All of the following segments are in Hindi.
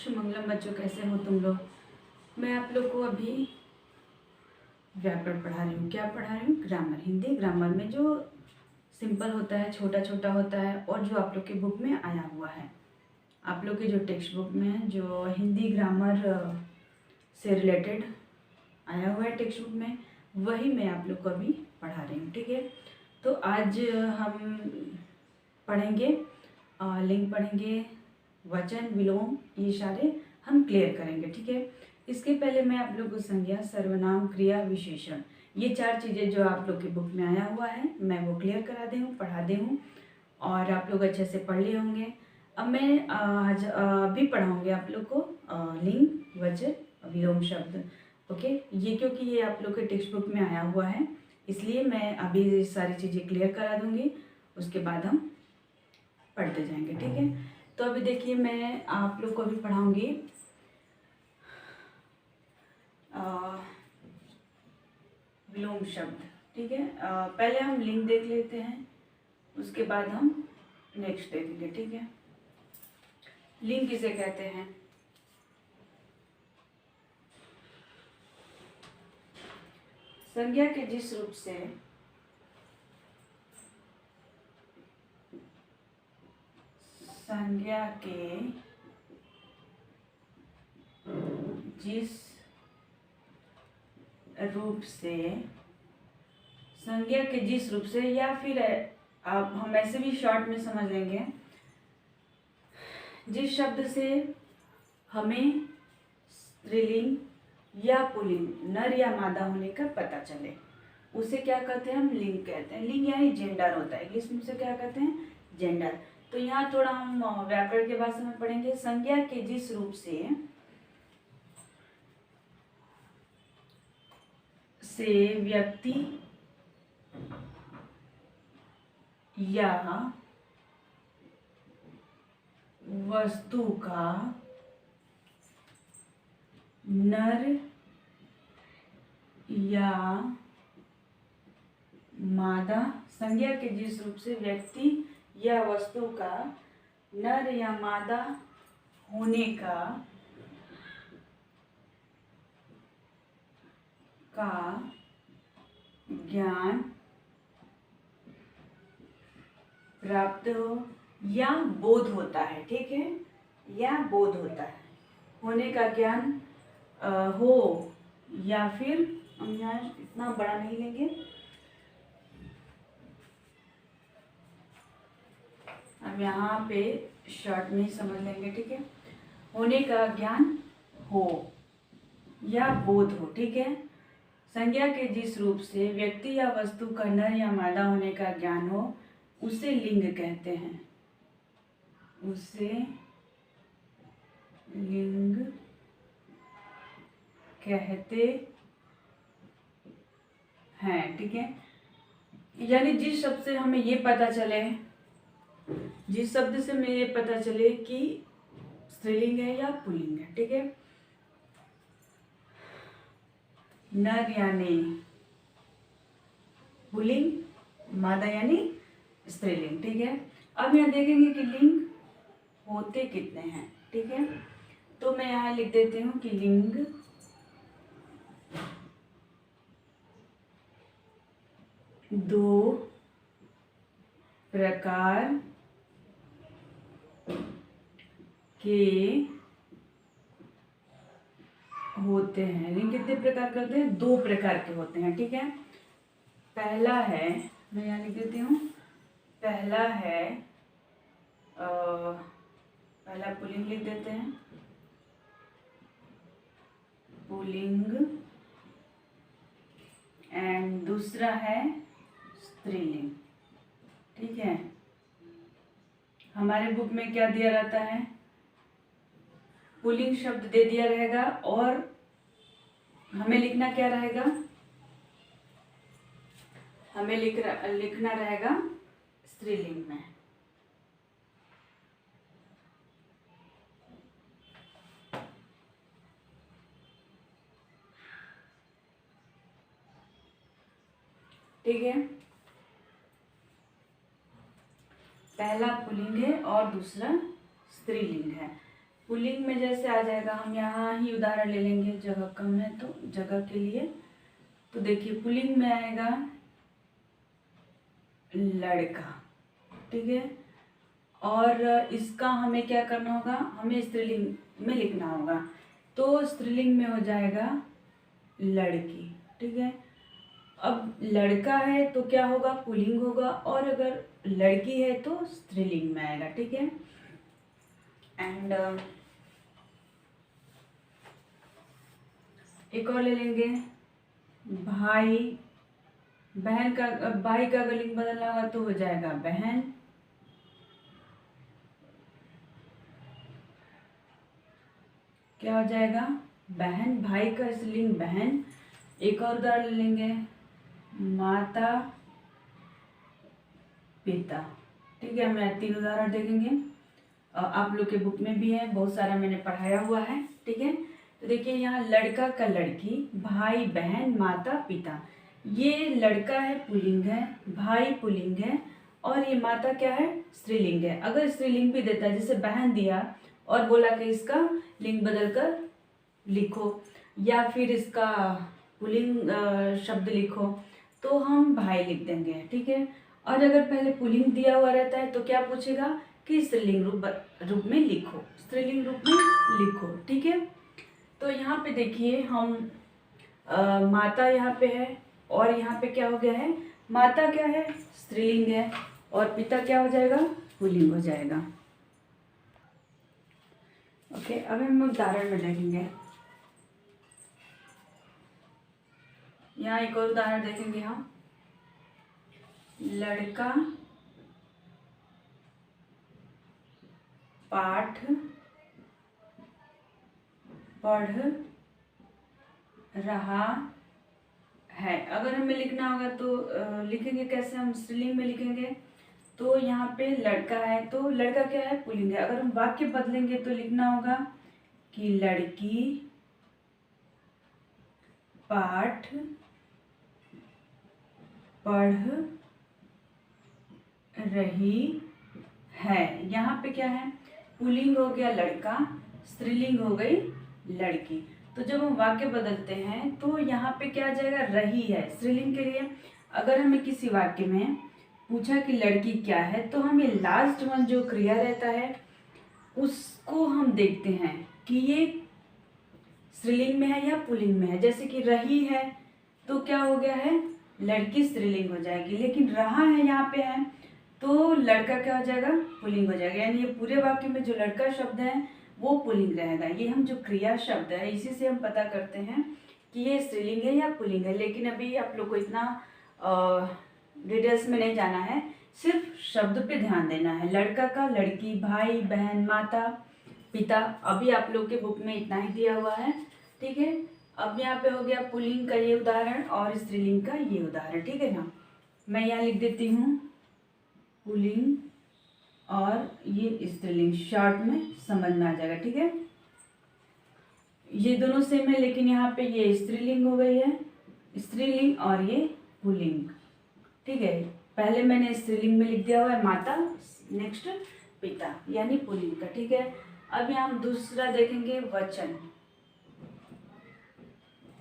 शुभमंगलम बच्चों, कैसे हो तुम लोग। मैं आप लोग को अभी व्याकरण पढ़ा रही हूँ। क्या पढ़ा रही हूँ? ग्रामर। हिंदी ग्रामर में जो सिंपल होता है, छोटा छोटा होता है, और जो आप लोग के बुक में आया हुआ है, आप लोग के जो टेक्स्ट बुक में है, जो हिंदी ग्रामर से रिलेटेड आया हुआ है टेक्स्ट बुक में, वही मैं आप लोग को अभी पढ़ा रही हूँ। ठीक है, तो आज हम पढ़ेंगे लिंग पढ़ेंगे, वचन, विलोम, ये सारे हम क्लियर करेंगे। ठीक है, इसके पहले मैं आप लोग को संज्ञा, सर्वनाम, क्रिया, विशेषण, ये 4 चीज़ें जो आप लोग के बुक में आया हुआ है, मैं वो क्लियर करा दी हूँ, पढ़ा दी हूँ, और आप लोग अच्छे से पढ़ लिए होंगे। अब मैं आज अभी पढ़ाऊँगी आप लोग को लिंग, वचन, विलोम शब्द। ओके, ये क्योंकि ये आप लोग के टेक्स्ट बुक में आया हुआ है, इसलिए मैं अभी सारी चीज़ें क्लियर करा दूँगी, उसके बाद हम पढ़ते जाएंगे। ठीक है, तो अभी देखिए मैं आप लोग को अभी पढ़ाऊँगी विलोम शब्द। ठीक है, पहले हम लिंग देख लेते हैं, उसके बाद हम नेक्स्ट देखेंगे। ठीक है, लिंग किसे कहते हैं? संज्ञा के जिस रूप से संज्ञा के जिस रूप से संज्ञा के जिस रूप से, या फिर आप हम ऐसे भी शॉर्ट में समझ लेंगे, जिस शब्द से हमें स्त्रीलिंग या पुल्लिंग, नर या मादा होने का पता चले, उसे क्या कहते हैं? हम लिंग कहते हैं। लिंग यानी जेंडर होता है, इंग्लिश में से क्या कहते हैं? जेंडर। तो यहाँ थोड़ा हम व्याकरण के भाषा में पढ़ेंगे। संज्ञा के जिस रूप से व्यक्ति या वस्तु का नर या मादा, संज्ञा के जिस रूप से व्यक्ति या वस्तु का नर या मादा होने का ज्ञान प्राप्त हो या बोध होता है। ठीक है, या बोध होता है, होने का ज्ञान हो, या फिर हम यहाँ इतना बड़ा नहीं लेंगे, हम यहाँ पे शॉर्ट में समझ लेंगे। ठीक है, होने का ज्ञान हो या बोध हो। ठीक है, संज्ञा के जिस रूप से व्यक्ति या वस्तु का नर या मादा होने का ज्ञान हो, उसे लिंग कहते हैं। उसे लिंग कहते हैं। ठीक है, यानी जिस शब्द से हमें ये पता चले, जिस शब्द से हमें ये पता चले कि स्त्रीलिंग है या पुल्लिंग है। ठीक है, नर यानी पुल्लिंग, मादा यानी स्त्रीलिंग। ठीक है, अब यहाँ देखेंगे कि लिंग होते कितने हैं। ठीक है, तो मैं यहाँ लिख देती हूँ कि लिंग दो प्रकार के होते हैं। लिंग कितने प्रकार के होते हैं? 2 प्रकार के होते हैं। ठीक है, पहला है, मैं यहाँ लिख देती हूँ, पहला है पहला पुल्लिंग लिख देते हैं, पुल्लिंग, एंड दूसरा है स्त्रीलिंग। ठीक है, हमारे बुक में क्या दिया रहता है? पुल्लिंग शब्द दे दिया रहेगा, और हमें लिखना क्या रहेगा? हमें लिखना रहेगा स्त्रीलिंग में। ठीक है, पहला पुल्लिंग है और दूसरा स्त्रीलिंग है। पुल्लिंग में जैसे आ जाएगा, हम यहाँ ही उदाहरण ले लेंगे, जगह कम है तो जगह के लिए। तो देखिए पुल्लिंग में आएगा लड़का, ठीक है। और इसका हमें क्या करना होगा, हमें स्त्रीलिंग में लिखना होगा। तो स्त्रीलिंग में हो जाएगा लड़की, ठीक है। अब लड़का है तो क्या होगा, पुल्लिंग होगा, और अगर लड़की है तो स्त्रीलिंग में आएगा, ठीक है। एंड एक और ले लेंगे, भाई बहन का, भाई का अगर लिंग बदलना होगा तो हो जाएगा बहन। क्या हो जाएगा, बहन, भाई का लिंग बहन। एक और उदाहरण ले लेंगे, माता पिता, ठीक है। मैं 3 उदाहरण देखेंगे, आप लोग के बुक में भी है, बहुत सारा मैंने पढ़ाया हुआ है, ठीक है। तो देखिए यहाँ लड़का का लड़की, भाई बहन, माता पिता। ये लड़का है पुल्लिंग है, भाई पुल्लिंग है, और ये माता क्या है, स्त्रीलिंग है। अगर स्त्रीलिंग भी देता है, जैसे बहन दिया और बोला कि इसका लिंग बदल कर लिखो, या फिर इसका पुल्लिंग शब्द लिखो, तो हम भाई लिख देंगे, ठीक है। और अगर पहले पुल्लिंग दिया हुआ रहता है तो क्या पूछेगा कि स्त्रीलिंग रूप में लिखो, स्त्रीलिंग रूप में लिखो, ठीक है। तो यहाँ पे देखिए हम माता यहाँ पे है, और यहाँ पे क्या हो गया है, माता क्या है, स्त्रीलिंग है, और पिता क्या हो जाएगा, पुल्लिंग हो जाएगा। ओके, अब हम उदाहरण में देखेंगे। यहाँ एक और उदाहरण देखेंगे हम, लड़का पाठ पढ़ रहा है। अगर हमें लिखना होगा तो लिखेंगे कैसे, हम स्त्रीलिंग में लिखेंगे। तो यहाँ पे लड़का है तो लड़का क्या है, पुल्लिंग है। अगर हम वाक्य बदलेंगे तो लिखना होगा कि लड़की पाठ पढ़ रही है। यहाँ पे क्या है, पुल्लिंग हो गया लड़का, स्त्रीलिंग हो गई लड़की। तो जब हम वाक्य बदलते हैं तो यहाँ पे क्या आ जाएगा, रही है स्त्रीलिंग के लिए। अगर हमें किसी वाक्य में पूछा कि लड़की क्या है, तो हमें लास्ट वन जो क्रिया रहता है उसको हम देखते हैं कि ये स्त्रीलिंग में है या पुल्लिंग में है। जैसे कि रही है तो क्या हो गया है, लड़की स्त्रीलिंग हो जाएगी, लेकिन रहा है यहाँ पे है तो लड़का क्या हो जाएगा, पुल्लिंग हो जाएगा। यानी ये पूरे वाक्य में जो लड़का शब्द है वो पुल्लिंग रहेगा। ये हम जो क्रिया शब्द है इसी से हम पता करते हैं कि ये स्त्रीलिंग है या पुल्लिंग है। लेकिन अभी आप लोग को इतना डिटेल्स में नहीं जाना है, सिर्फ शब्द पे ध्यान देना है। लड़का का लड़की, भाई बहन, माता पिता, अभी आप लोग के बुक में इतना ही दिया हुआ है, ठीक है। अब यहाँ पे हो गया पुल्लिंग का ये उदाहरण और स्त्रीलिंग का ये उदाहरण, ठीक है ना। मैं यहाँ लिख देती हूँ पुल्लिंग और ये स्त्रीलिंग, शॉर्ट में समझ में आ जाएगा, ठीक है। ये दोनों सेम है, लेकिन यहाँ पे ये स्त्रीलिंग हो गई है, स्त्रीलिंग, और ये पुल्लिंग, ठीक है। पहले मैंने स्त्रीलिंग में लिख दिया हुआ है माता, नेक्स्ट पिता, यानी पुल्लिंग का, ठीक है। अब यहाँ हम दूसरा देखेंगे वचन।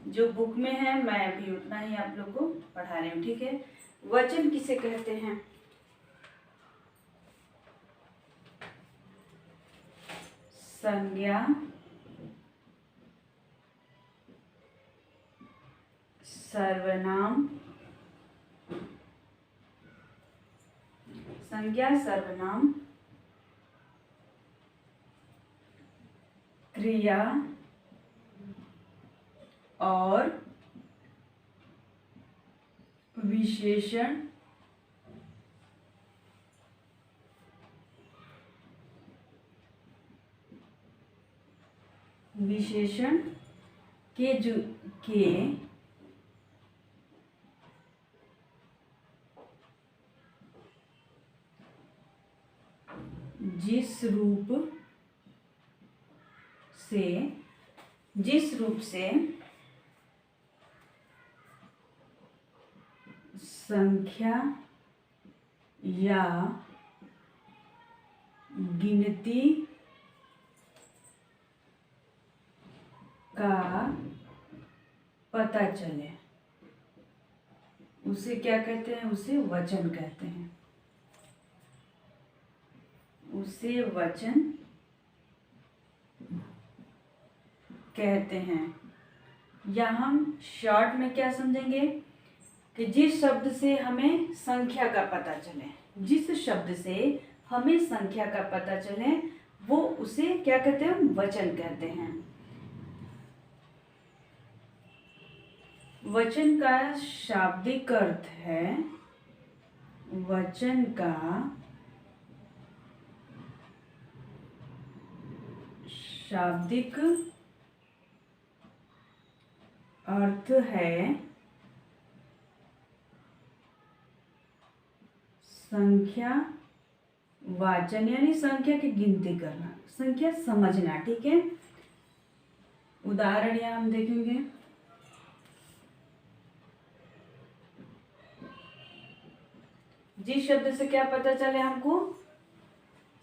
जो बुक में है मैं अभी उतना ही आप लोग को पढ़ा रही हूँ, ठीक है। वचन किसे कहते हैं, संज्ञा, सर्वनाम, संज्ञा, सर्वनाम, क्रिया और विशेषण के जिस रूप से संख्या या गिनती का पता चले उसे क्या कहते हैं? उसे वचन कहते हैं। उसे वचन कहते हैं। या हम शॉर्ट में क्या समझेंगे कि जिस शब्द से हमें संख्या का पता चले, जिस शब्द से हमें संख्या का पता चले वो उसे क्या कहते हैं? वचन कहते हैं। वचन का शाब्दिक अर्थ है, वचन का शाब्दिक अर्थ है संख्या वाचन, यानी संख्या की गिनती करना, संख्या समझना। ठीक है, उदाहरण यहाँ हम देखेंगे। जिस शब्द से क्या पता चले हमको?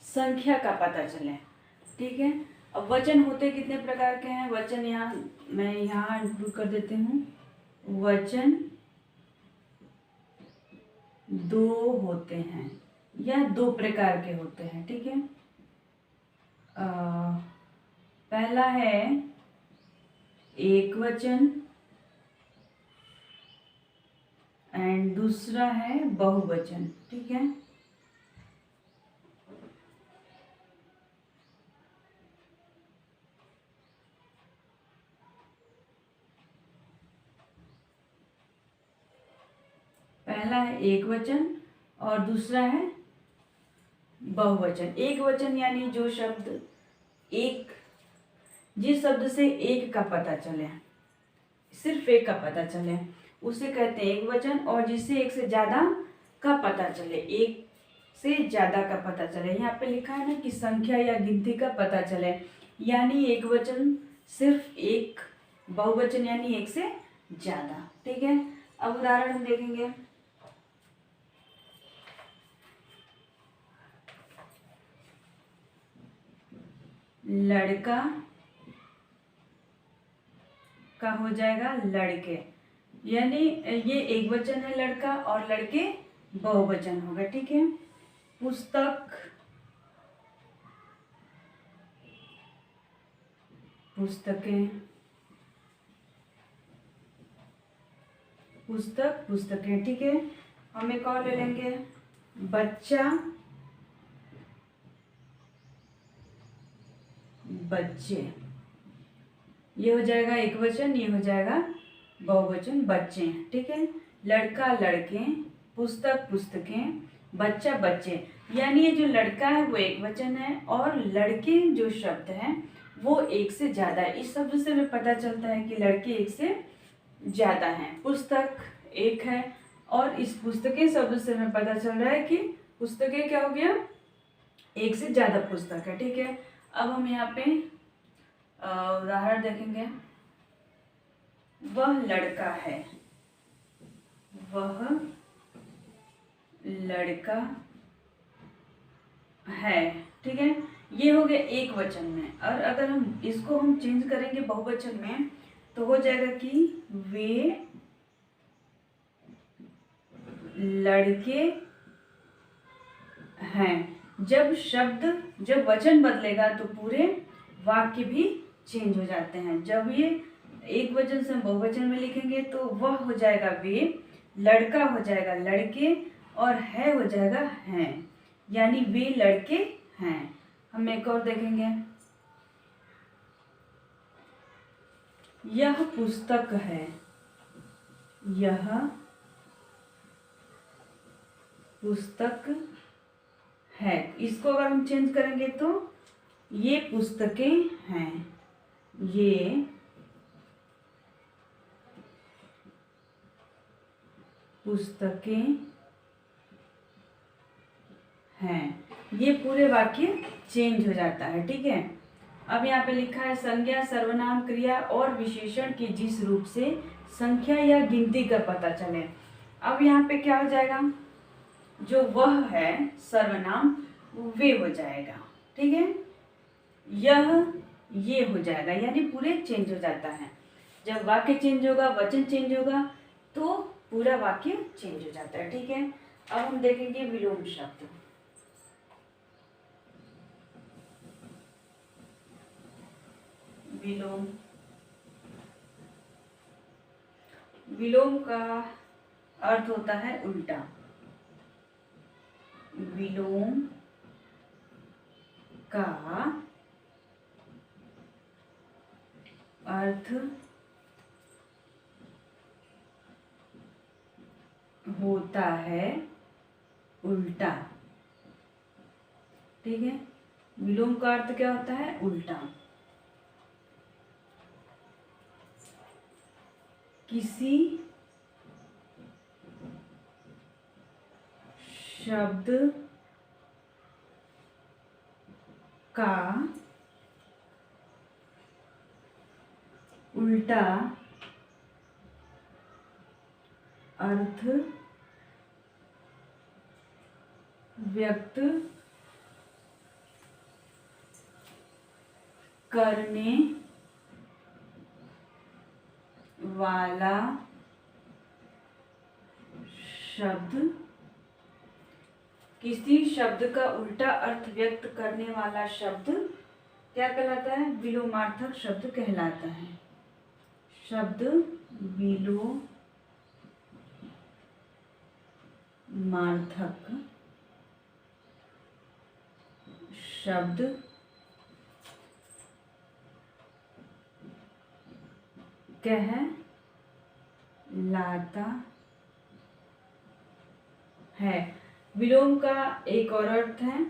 संख्या का पता चले। ठीक है, अब वचन होते कितने प्रकार के हैं? वचन यहाँ मैं यहाँ इंक्लूड कर देती हूँ। वचन दो होते हैं या दो प्रकार के होते हैं। ठीक है, पहला है एक वचन एंड दूसरा है बहुवचन। ठीक है, पहला है एक वचन और दूसरा है बहुवचन। एक वचन यानी जो शब्द एक, जिस शब्द से एक का पता चले, सिर्फ एक का पता चले उसे कहते हैं एक वचन। और जिससे एक से ज्यादा का पता चले, एक से ज्यादा का पता चले, यहाँ पे लिखा है ना कि संख्या या गिनती का पता चले, यानी एक वचन सिर्फ एक, बहुवचन यानी एक से ज्यादा। ठीक है, अब उदाहरण हम देखेंगे। लड़का का हो जाएगा लड़के, यानी ये एक वचन है लड़का और लड़के बहुवचन होगा। ठीक है, पुस्तक, पुस्तकें, पुस्तक, पुस्तकें। ठीक है, हम एक और ले लेंगे। बच्चा, बच्चे, ये हो जाएगा एक वचन, ये हो जाएगा बहुवचन, बच्चे। ठीक है, लड़का लड़के, पुस्तक पुस्तकें, बच्चा बच्चे, यानी ये जो लड़का है वो एक वचन है और लड़के जो शब्द है वो एक से ज्यादा है। इस शब्द से हमें पता चलता है कि लड़के एक से ज्यादा हैं। पुस्तक एक है और इस पुस्तकें शब्द से हमें पता चल रहा है कि पुस्तकें क्या हो गया? एक से ज्यादा पुस्तक है। ठीक है, अब हम यहाँ पे उदाहरण देखेंगे। वह लड़का है, वह लड़का है। ठीक है, ये हो गया एक वचन में। और अगर हम इसको हम चेंज करेंगे बहुवचन में तो हो जाएगा कि वे लड़के हैं। जब वचन बदलेगा तो पूरे वाक्य भी चेंज हो जाते हैं। जब ये एक वचन से हम बहुवचन में लिखेंगे तो वह हो जाएगा वे, लड़का हो जाएगा लड़के और है हो जाएगा हैं, यानी वे लड़के हैं। हम एक और देखेंगे। यह पुस्तक है, यह पुस्तक है। इसको अगर हम चेंज करेंगे तो ये पुस्तकें हैं, ये पुस्तकें हैं। ये पूरे वाक्य चेंज हो जाता है। ठीक है, अब यहाँ पे लिखा है संज्ञा, सर्वनाम, क्रिया और विशेषण की जिस रूप से संख्या या गिनती का पता चले। अब यहाँ पे क्या हो जाएगा? जो वह है सर्वनाम वे हो जाएगा। ठीक है, यह ये हो जाएगा, यानी पूरे चेंज हो जाता है। जब वाक्य चेंज होगा, वचन चेंज होगा, तो पूरा वाक्य चेंज हो जाता है। ठीक है, अब हम देखेंगे विलोम शब्द। विलोम, विलोम का अर्थ होता है उल्टा। विलोम का अर्थ होता है उल्टा। ठीक है, विलोम का अर्थ क्या होता है? उल्टा। किसी शब्द का उल्टा अर्थ व्यक्त करने वाला शब्द, किसी शब्द का उल्टा अर्थ व्यक्त करने वाला शब्द क्या कहलाता है? विलोमार्थक शब्द कहलाता है। शब्द विलोमार्थक शब्द कहलाता है। विलोम का एक और अर्थ है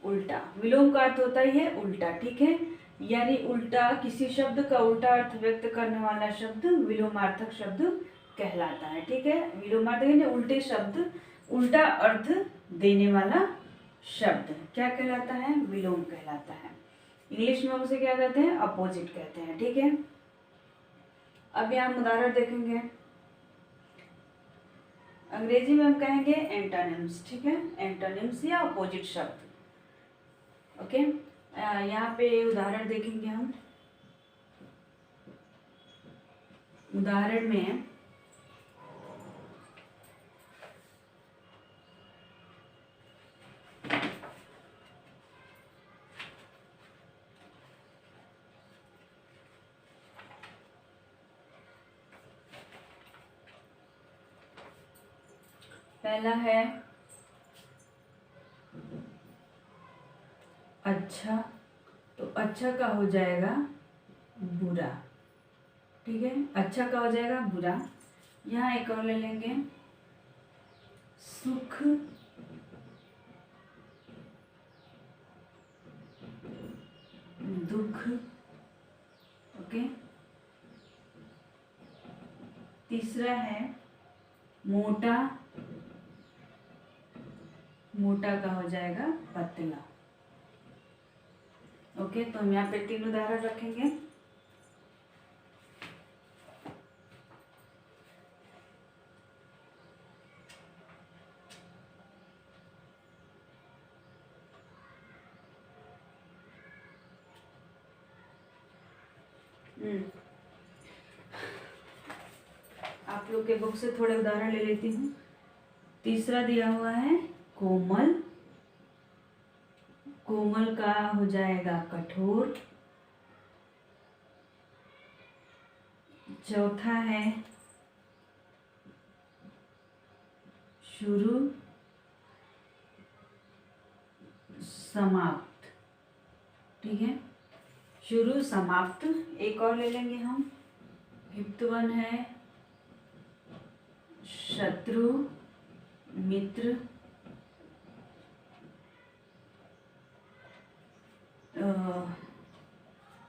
उल्टा। विलोम का अर्थ होता ही है उल्टा। ठीक है, यानी उल्टा, किसी शब्द का उल्टा अर्थ व्यक्त करने वाला शब्द विलोमार्थक शब्द कहलाता है। ठीक है, विलोमार्थक यानी उल्टे शब्द, उल्टा अर्थ देने वाला शब्द क्या कहलाता है? विलोम कहलाता है। इंग्लिश में उसे क्या कहते हैं? अपोजिट कहते हैं। ठीक है, अब यहाँ उदाहरण देखेंगे। अंग्रेजी में हम कहेंगे एंटोनिम्स। ठीक है, एंटोनिम्स या अपोजिट शब्द। ओके, यहाँ पे उदाहरण देखेंगे हम। उदाहरण में पहला है अच्छा, तो अच्छा का हो जाएगा बुरा। ठीक है, अच्छा का हो जाएगा बुरा। यहाँ एक और ले लेंगे, सुख दुख। ओके, तीसरा है मोटा, मोटा का हो जाएगा पतला। ओके, तो हम यहाँ पे 3 उदाहरण रखेंगे। आप लोग के बुक से थोड़े उदाहरण ले लेती हूँ। तीसरा दिया हुआ है कोमल, कोमल का हो जाएगा कठोर। चौथा है शुरू समाप्त। ठीक है, शुरू समाप्त। एक और ले लेंगे हम। फिफ्थ वन है शत्रु मित्र,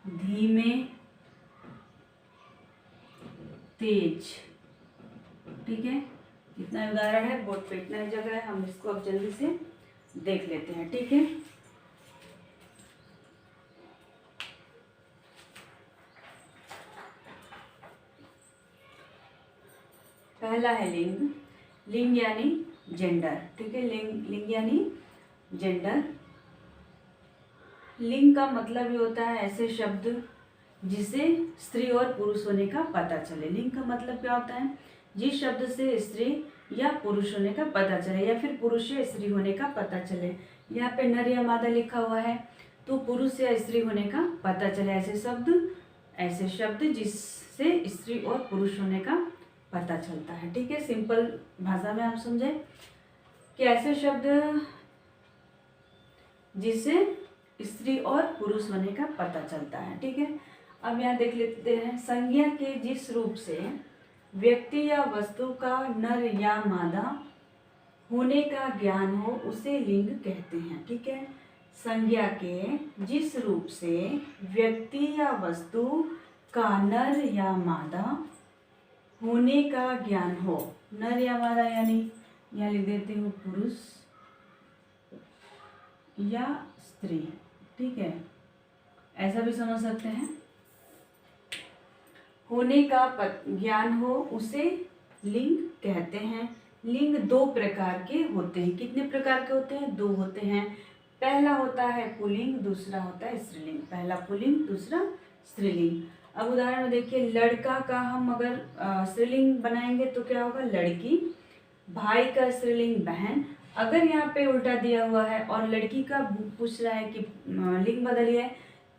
धीमे तेज। ठीक है, इतना उदाहरण है, बोर्ड पे इतना ही जगह है, हम इसको अब जल्दी से देख लेते हैं। ठीक है, पहला है लिंग, लिंग यानी जेंडर। ठीक है, लिंग यानी जेंडर। लिंग का मतलब ये होता है ऐसे शब्द जिसे स्त्री और पुरुष होने का पता चले। लिंग का मतलब क्या होता है? जिस शब्द से स्त्री या पुरुष होने का पता चले या फिर पुरुष या स्त्री होने का पता चले। यहाँ पे नर या मादा लिखा हुआ है तो पुरुष या स्त्री होने का पता चले। ऐसे शब्द जिससे स्त्री और पुरुष होने का पता चलता है। ठीक है, सिंपल भाषा में आप समझें कि ऐसे शब्द जिससे स्त्री और पुरुष होने का पता चलता है। ठीक है, अब यहाँ देख लेते हैं, संज्ञा के जिस रूप से व्यक्ति या वस्तु का नर या मादा होने का ज्ञान हो उसे लिंग कहते हैं। ठीक है, संज्ञा के जिस रूप से व्यक्ति या वस्तु का नर या मादा होने का ज्ञान हो, नर या मादा यानी यहाँ लिख देती हूँ पुरुष या स्त्री। ठीक है, ऐसा भी समझ सकते हैं। होने का ज्ञान हो उसे लिंग कहते हैं। लिंग दो प्रकार के होते हैं। कितने प्रकार के होते हैं? दो होते हैं। पहला होता है पुल्लिंग, दूसरा होता है स्त्रीलिंग। पहला पुल्लिंग, दूसरा स्त्रीलिंग। अब उदाहरण में देखिए, लड़का का हम अगर स्त्रीलिंग बनाएंगे तो क्या होगा? लड़की। भाई का स्त्रीलिंग बहन। अगर यहाँ पे उल्टा दिया हुआ है और लड़की का पूछ रहा है कि लिंग बदलिए,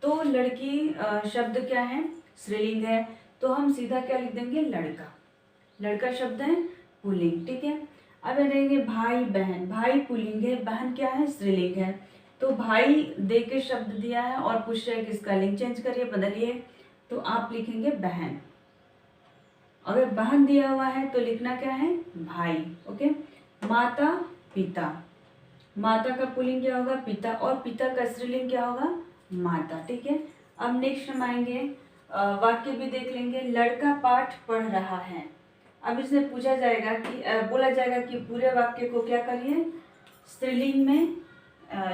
तो लड़की शब्द क्या है? स्त्रीलिंग है, तो हम सीधा क्या लिख देंगे? लड़का। लड़का शब्द है पुल्लिंग। ठीक है, अब देखेंगे भाई बहन। भाई पुल्लिंग है, बहन क्या है? स्त्रीलिंग है। तो भाई दे के शब्द दिया है और पूछ रहा है कि इसका लिंग चेंज करिए, बदलिए, तो आप लिखेंगे बहन। अगर बहन दिया हुआ है तो लिखना क्या है? भाई। ओके, माता पिता। माता का पुल्लिंग क्या होगा? पिता, और पिता का स्त्रीलिंग क्या होगा? माता। ठीक है, अब नेक्स्ट हम आएंगे, वाक्य भी देख लेंगे। लड़का पाठ पढ़ रहा है। अब इससे पूछा जाएगा कि बोला जाएगा कि पूरे वाक्य को क्या करिए? स्त्रीलिंग में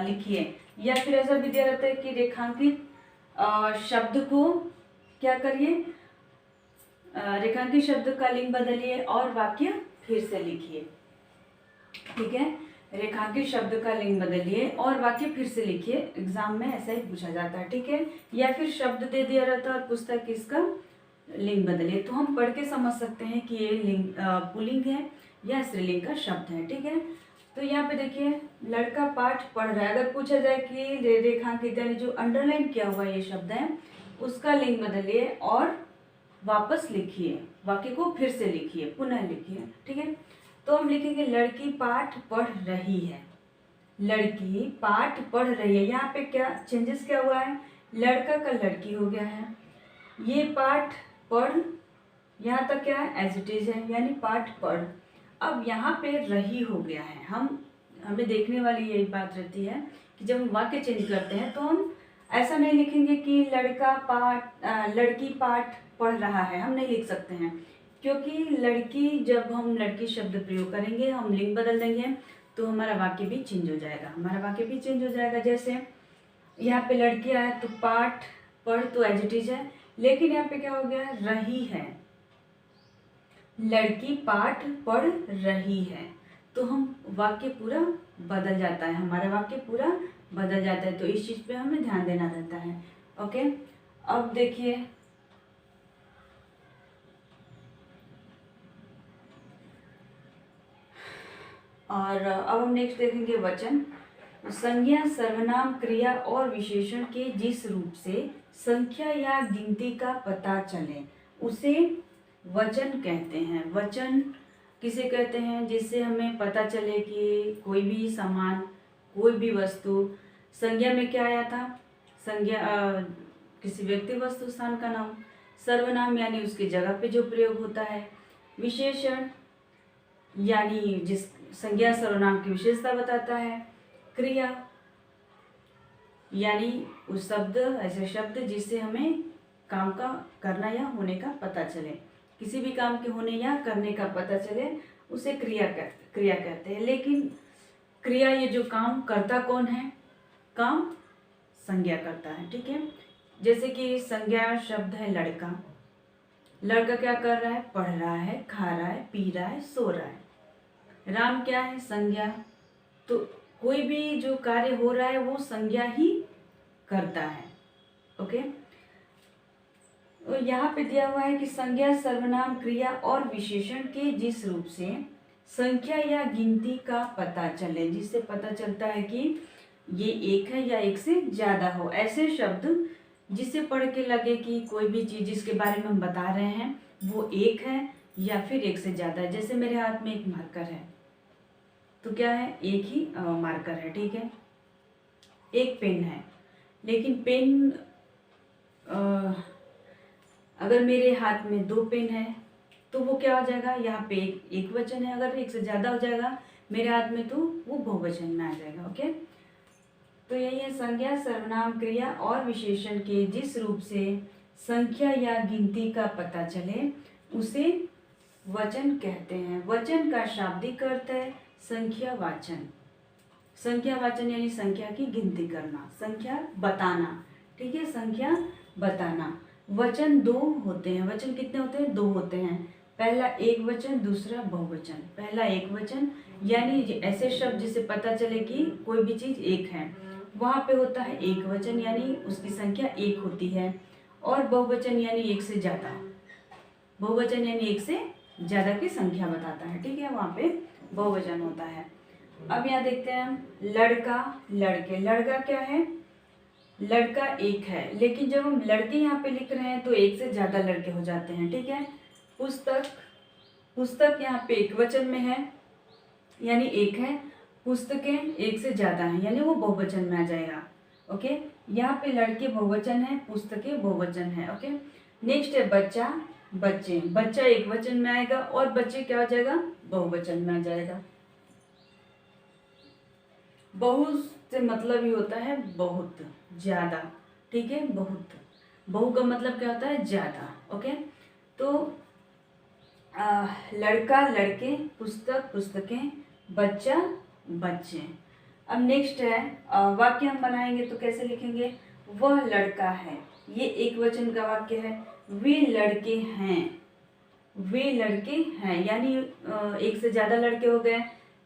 लिखिए, या फिर ऐसा भी दिया रहता है कि रेखांकित शब्द को क्या करिए? रेखांकित शब्द का लिंग बदलिए और वाक्य फिर से लिखिए। ठीक है, रेखांकित शब्द का लिंग बदलिए और वाक्य फिर से लिखिए। एग्जाम में ऐसा ही पूछा जाता है। ठीक है, या फिर शब्द दे दिया रहता है और पूछता है कि इसका लिंग बदलिए, तो हम पढ़ के समझ सकते हैं कि ये लिंग पुल्लिंग है या स्त्रीलिंग का शब्द है। ठीक है, तो यहाँ पे देखिए, लड़का पाठ पढ़ रहा है। अगर पूछा जाए कि रेखांकित यानी जो अंडरलाइन किया हुआ ये शब्द है उसका लिंग बदलिए और वापस लिखिए, वाक्य को फिर से लिखिए, पुनः लिखिए। ठीक है, तो हम लिखेंगे लड़की पाठ पढ़ रही है। लड़की पाठ पढ़ रही है। यहाँ पे क्या चेंजेस क्या हुआ है? लड़का का लड़की हो गया है। ये पाठ पढ़, यहाँ तक क्या है? एज इट इज है, यानी पाठ पढ़। अब यहाँ पे रही हो गया है। हमें देखने वाली यही बात रहती है कि जब हम वाक्य चेंज करते हैं तो हम ऐसा नहीं लिखेंगे कि लड़की पाठ पढ़ रहा है, हम नहीं लिख सकते हैं, क्योंकि लड़की, जब हम लड़की शब्द प्रयोग करेंगे, हम लिंग बदल देंगे तो हमारा वाक्य भी चेंज हो जाएगा। जैसे यहाँ पे लड़की आया तो पाठ पढ़ तो एज इट इज है, लेकिन यहाँ पे क्या हो गया? रही है। लड़की पाठ पढ़ रही है, तो हम वाक्य पूरा बदल जाता है, हमारा वाक्य पूरा बदल जाता है। तो इस चीज़ पे हमें ध्यान देना रहता है। ओके, अब देखिए, और अब हम नेक्स्ट देखेंगे वचन। संज्ञा सर्वनाम क्रिया और विशेषण के जिस रूप से संख्या या गिनती का पता चले उसे वचन कहते हैं। वचन किसे कहते हैं? जिससे हमें पता चले कि कोई भी सामान, कोई भी वस्तु। संज्ञा में क्या आया था? संज्ञा किसी व्यक्ति वस्तु स्थान का नाम। सर्वनाम यानी उसकी जगह पे जो प्रयोग होता है। विशेषण यानी जिस संज्ञा सर्वनाम की विशेषता बताता है। क्रिया यानी उस शब्द, ऐसे शब्द जिससे हमें काम का करना या होने का पता चले, किसी भी काम के होने या करने का पता चले उसे क्रिया कहते हैं। लेकिन क्रिया, ये जो काम करता कौन है? काम संज्ञा करता है। ठीक है, जैसे कि संज्ञा शब्द है लड़का। लड़का क्या कर रहा है? पढ़ रहा है, खा रहा है, पी रहा है, सो रहा है। राम क्या है? संज्ञा। तो कोई भी जो कार्य हो रहा है वो संज्ञा ही करता है। ओके, तो यहाँ पे दिया हुआ है कि संज्ञा सर्वनाम क्रिया और विशेषण के जिस रूप से संख्या या गिनती का पता चले, जिससे पता चलता है कि ये एक है या एक से ज़्यादा हो, ऐसे शब्द जिससे पढ़ के लगे कि कोई भी चीज़ जिसके बारे में हम बता रहे हैं वो एक है या फिर एक से ज़्यादा है। जैसे मेरे हाथ में एक मार्कर है, तो क्या है, एक ही मार्कर है, ठीक है। एक पेन है, लेकिन पेन अगर मेरे हाथ में 2 पेन है तो वो क्या हो जाएगा, यहाँ पे एक वचन है। अगर एक से ज़्यादा हो जाएगा मेरे हाथ में तो वो बहुवचन में आ जाएगा। ओके, तो यही है, संज्ञा सर्वनाम क्रिया और विशेषण के जिस रूप से संख्या या गिनती का पता चले उसे वचन कहते हैं। वचन का शाब्दिक अर्थ है संख्यावाचन। संख्यावाचन यानी संख्या की गिनती करना, संख्या बताना, ठीक है, संख्या बताना। वचन 2 होते हैं। वचन कितने होते हैं, 2 होते हैं। पहला एक वचन, दूसरा बहुवचन। पहला एक वचन यानी ऐसे शब्द जिससे पता चले कि कोई भी चीज़ एक है, वहाँ पे होता है एक वचन यानी उसकी संख्या एक होती है। और बहुवचन यानी एक से ज़्यादा, बहुवचन यानी एक से ज़्यादा की संख्या बताता है, ठीक है, वहाँ पे बहुवचन होता है। अब यहाँ देखते हैं हम लड़का लड़के। लड़का क्या है, लड़का एक है, लेकिन जब हम लड़के यहाँ पे लिख रहे हैं तो एक से ज़्यादा लड़के हो जाते हैं, ठीक है। पुस्तक, पुस्तक यहाँ पे एक वचन में है यानी एक है। पुस्तकें एक से ज़्यादा हैं यानी वो बहुवचन में आ जाएगा। ओके, यहाँ पे लड़के बहुवचन है, पुस्तकें बहुवचन है। ओके, नेक्स्ट है बच्चा बच्चे। बच्चा एक वचन में आएगा और बच्चे क्या हो जाएगा, बहुवचन में आ जाएगा। बहुत से मतलब ही होता है बहुत ज़्यादा, ठीक है, बहुत। बहु का मतलब क्या होता है, ज़्यादा। ओके, तो लड़का लड़के, पुस्तक पुस्तकें, बच्चा बच्चे। अब नेक्स्ट है वाक्य हम बनाएंगे तो कैसे लिखेंगे, वह लड़का है, ये एक वचन का वाक्य है। वे लड़के हैं, वे लड़के हैं यानी एक से ज़्यादा लड़के हो गए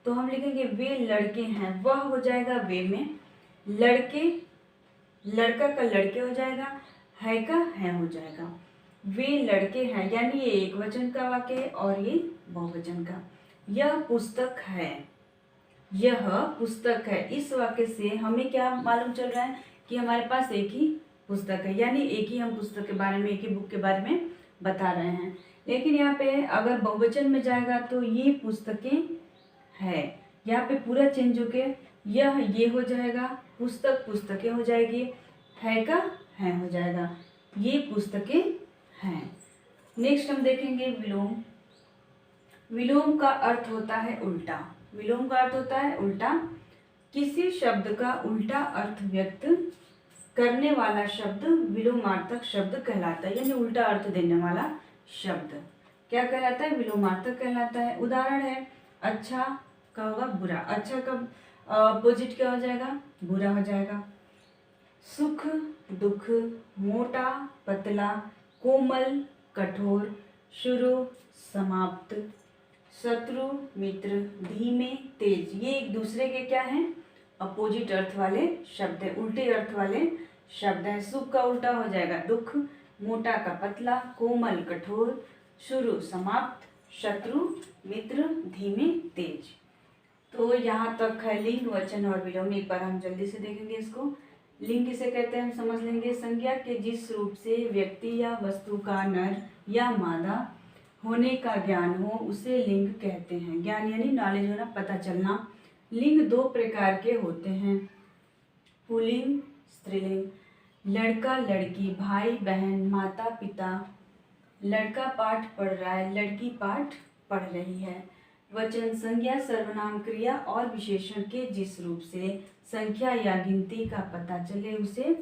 तो हम लिखेंगे वे लड़के हैं। वह हो जाएगा वे में, लड़के लड़का का लड़के हो जाएगा, है का है हो जाएगा। वे लड़के हैं यानी ये एक वचन का वाक्य है और ये बहुवचन का। यह पुस्तक है, यह पुस्तक है, इस वाक्य से हमें क्या मालूम चल रहा है कि हमारे पास एक ही पुस्तक है यानी एक ही हम पुस्तक के बारे में, एक ही बुक के बारे में बता रहे हैं। लेकिन यहाँ पे अगर बहुवचन में जाएगा तो ये पुस्तकें है, यहाँ पे पूरा चेंज होके यह ये हो जाएगा, पुस्तक पुस्तकें हो जाएगी, है का है हो जाएगा, ये पुस्तकें हैं। नेक्स्ट हम देखेंगे विलोम। विलोम का अर्थ होता है उल्टा। विलोम का अर्थ होता है उल्टा। किसी शब्द का उल्टा अर्थ व्यक्त करने वाला शब्द विलोमार्थक शब्द कहलाता है, यानी उल्टा अर्थ देने वाला शब्द क्या कहलाता है, विलोमार्थक कहलाता है। उदाहरण है अच्छा का होगा बुरा, अच्छा का अपोजिट क्या हो जाएगा, बुरा हो जाएगा। सुख दुख, मोटा पतला, कोमल कठोर, शुरू समाप्त, शत्रु मित्र, धीमे तेज, ये एक दूसरे के क्या हैं, अपोजिट अर्थ वाले शब्द है, उल्टे अर्थ वाले शब्द हैं। सुख का उल्टा हो जाएगा दुख, मोटा का पतला, कोमल कठोर, शुरू समाप्त, शत्रु मित्र, धीमे तेज। तो यहाँ तक है लिंग वचन और विलोम। एक बार हम जल्दी से देखेंगे इसको। लिंग किसे कहते हैं हम समझ लेंगे, संज्ञा के जिस रूप से व्यक्ति या वस्तु का नर या मादा होने का ज्ञान हो उसे लिंग कहते हैं। ज्ञान यानी नॉलेज होना, पता चलना। लिंग 2 प्रकार के होते हैं, पुल्लिंग स्त्रीलिंग। लड़का लड़की, भाई बहन, माता पिता। लड़का पाठ पढ़ रहा है, लड़की पाठ पढ़ रही है। वचन संज्ञा सर्वनाम क्रिया और विशेषण के जिस रूप से संख्या या गिनती का पता चले उसे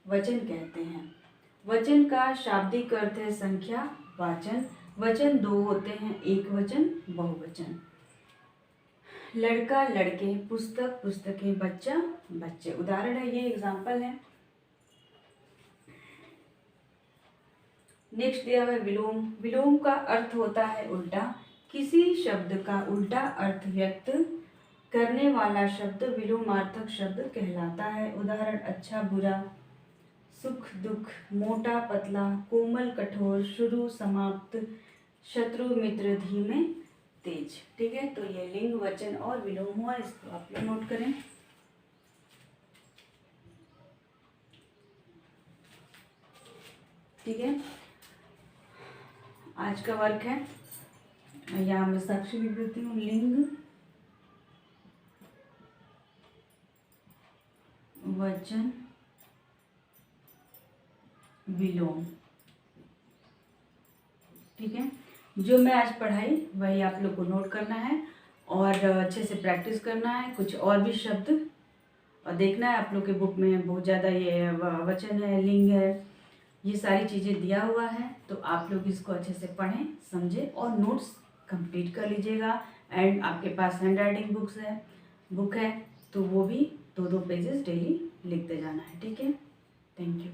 वचन कहते हैं। वचन का शाब्दिक अर्थ है संख्या वाचन। वचन 2 होते हैं, एक वचन बहुवचन। लड़का लड़के, पुस्तक पुस्तकें, बच्चा बच्चे। उदाहरण है, ये एग्जाम्पल है। नेक्स्ट दिया हुआ है विलोम। विलोम का अर्थ होता है उल्टा। किसी शब्द का उल्टा अर्थ व्यक्त करने वाला शब्द विलोमार्थक शब्द कहलाता है। उदाहरण अच्छा बुरा, सुख दुख, मोटा पतला, कोमल कठोर, शुरू समाप्त, शत्रु मित्र, धीमे तेज। ठीक है, तो ये लिंग, वचन और विलोम हुआ, इसको आप लोग नोट करें। ठीक है, आज का वर्क है, यहाँ मैं साक्षी लिख देती हूँ। लिंग, वचन, विलोम। ठीक है, जो मैं आज पढ़ाई वही आप लोग को नोट करना है और अच्छे से प्रैक्टिस करना है। कुछ और भी शब्द और देखना है, आप लोग के बुक में बहुत ज़्यादा ये वचन है, लिंग है, ये सारी चीज़ें दिया हुआ है, तो आप लोग इसको अच्छे से पढ़ें, समझें और नोट्स कंप्लीट कर लीजिएगा। एंड आपके पास हैंड राइटिंग बुक है तो वो भी 2-2 पेजेस डेली लिखते जाना है। ठीक है, थैंक यू।